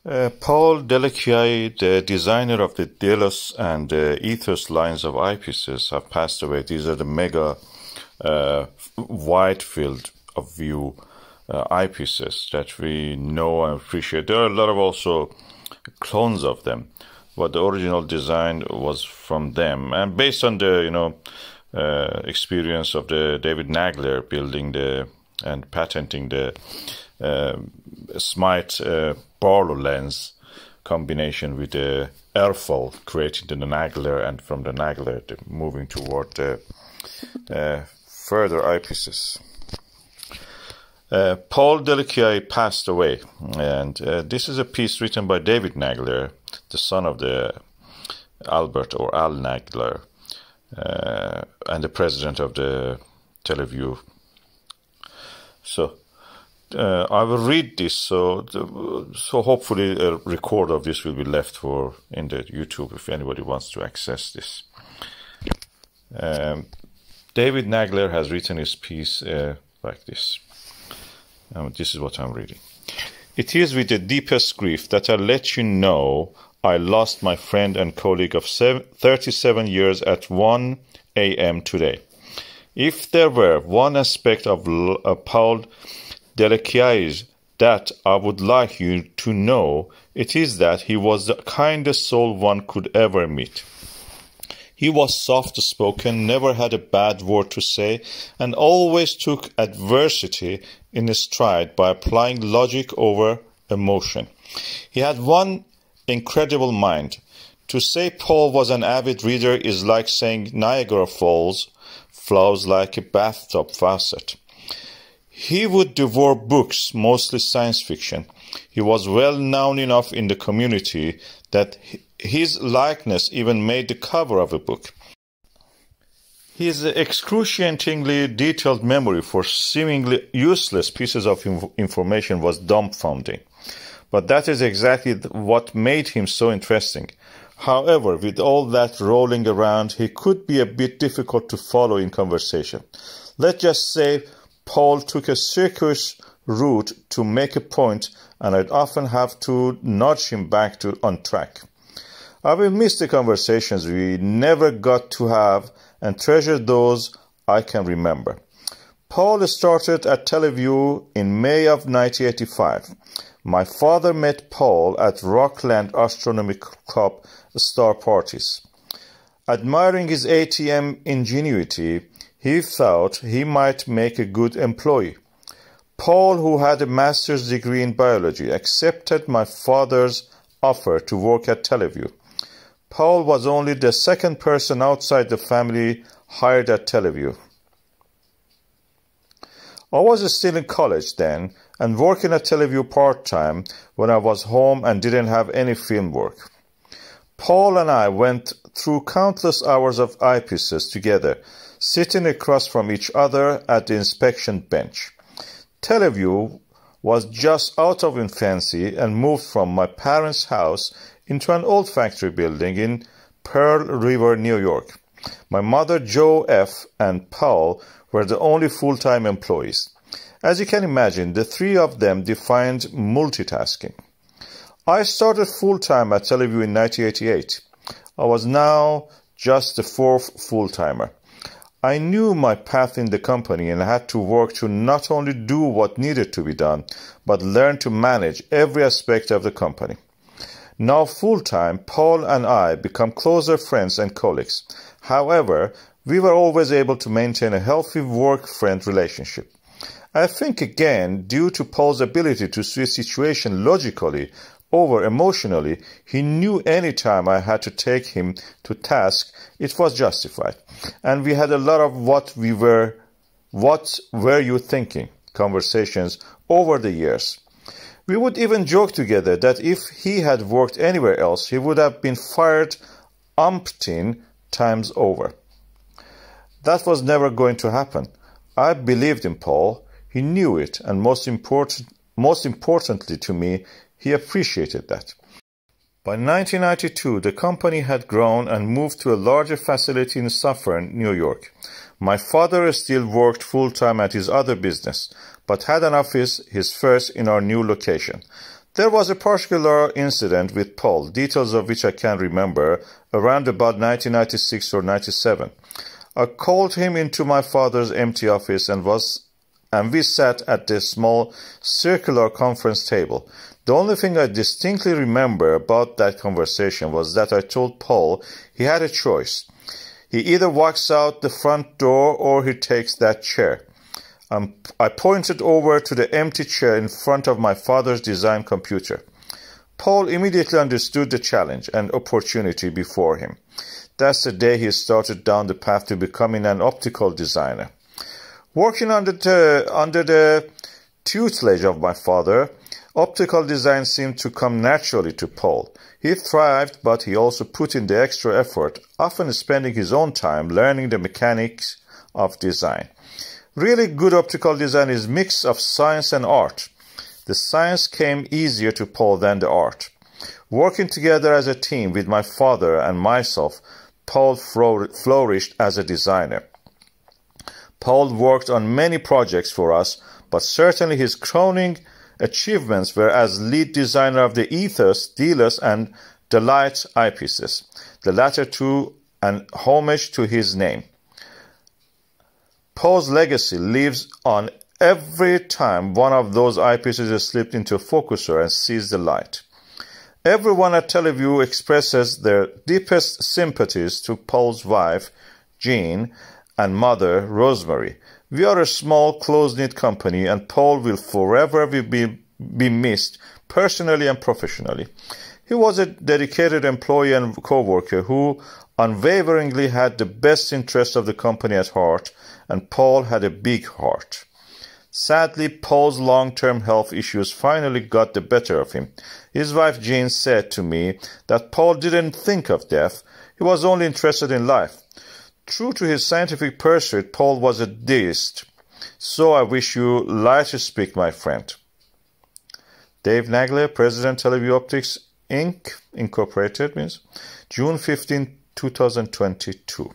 Paul Dellechiaie, the designer of the Delos and Ethos lines of eyepieces, have passed away. These are the mega wide field of view eyepieces that we know and appreciate. There are a lot of also clones of them, but the original design was from them. And based on the experience of the David Nagler building and patenting the Smythe Barlow lens combination with the airfoil, creating the Nagler, and from the Nagler moving toward the further eyepieces. Paul Dellechiaie passed away, and this is a piece written by David Nagler, the son of the Albert or Al Nagler, and the president of the Tele Vue. So I will read this, so hopefully a record of this will be left in the YouTube if anybody wants to access this. David Nagler has written his piece like this. This is what I'm reading. It is with the deepest grief that I let you know I lost my friend and colleague of 37 years at 1 a.m. today. If there were one aspect of Paul Dellechiaie that I would like you to know, it is that he was the kindest soul one could ever meet. He was soft-spoken, never had a bad word to say, and always took adversity in his stride by applying logic over emotion. He had one incredible mind. To say Paul was an avid reader is like saying Niagara Falls flows like a bathtub faucet. He would devour books, mostly science fiction. He was well known enough in the community that his likeness even made the cover of a book. His excruciatingly detailed memory for seemingly useless pieces of information was dumbfounding. But that is exactly what made him so interesting. However, with all that rolling around, he could be a bit difficult to follow in conversation. Let's just say Paul took a circuitous route to make a point, and I'd often have to nudge him back on track. I will miss the conversations we never got to have and treasure those I can remember. Paul started at Tele Vue in May of 1985. My father met Paul at Rockland Astronomical Club star parties. Admiring his ATM ingenuity, he thought he might make a good employee. Paul, who had a master's degree in biology, accepted my father's offer to work at Tele Vue. Paul was only the second person outside the family hired at Tele Vue. I was still in college then and working at Tele Vue part-time when I was home and didn't have any film work. Paul and I went through countless hours of eyepieces together, sitting across from each other at the inspection bench. Tele Vue was just out of infancy and moved from my parents' house into an old factory building in Pearl River, New York. My mother, Jo F., and Paul were the only full-time employees. As you can imagine, the three of them defined multitasking. I started full-time at Tele Vue in 1988. I was now just the fourth full-timer. I knew my path in the company and had to work to not only do what needed to be done, but learn to manage every aspect of the company. Now full-time, Paul and I become closer friends and colleagues. However, we were always able to maintain a healthy work-friend relationship. I think again, due to Paul's ability to see a situation logically over emotionally, he knew any time I had to take him to task, it was justified. And we had a lot of what were you thinking conversations over the years. We would even joke together that if he had worked anywhere else, he would have been fired umpteen times over. That was never going to happen. I believed in Paul. He knew it, and most importantly to me, he appreciated that. By 1992, the company had grown and moved to a larger facility in Suffern, New York. My father still worked full-time at his other business, but had an office, his first, in our new location. There was a particular incident with Paul, details of which I can't remember, around about 1996 or 97. I called him into my father's empty office and we sat at the small circular conference table. The only thing I distinctly remember about that conversation was that I told Paul he had a choice. He either walks out the front door or he takes that chair. I pointed over to the empty chair in front of my father's design computer. Paul immediately understood the challenge and opportunity before him. That's the day he started down the path to becoming an optical designer. Working under the tutelage of my father, optical design seemed to come naturally to Paul. He thrived, but he also put in the extra effort, often spending his own time learning the mechanics of design. Really good optical design is a mix of science and art. The science came easier to Paul than the art. Working together as a team with my father and myself, Paul flourished as a designer. Paul worked on many projects for us, but certainly his crowning achievements were as lead designer of the Ethos, Delos and DeLite eyepieces, the latter two an homage to his name. Paul's legacy lives on every time one of those eyepieces is slipped into a focuser and sees the light. Everyone at Tele Vue expresses their deepest sympathies to Paul's wife, Jean, and mother, Rosemary. We are a small, close-knit company, and Paul will forever be missed, personally and professionally. He was a dedicated employee and co-worker who unwaveringly had the best interest of the company at heart, and Paul had a big heart. Sadly, Paul's long-term health issues finally got the better of him. His wife Jean said to me that Paul didn't think of death, he was only interested in life. True to his scientific pursuit, Paul was a deist. So I wish you light to speak, my friend. Dave Nagler, President, Tele Vue Optics Inc. Incorporated, means June 15, 2022.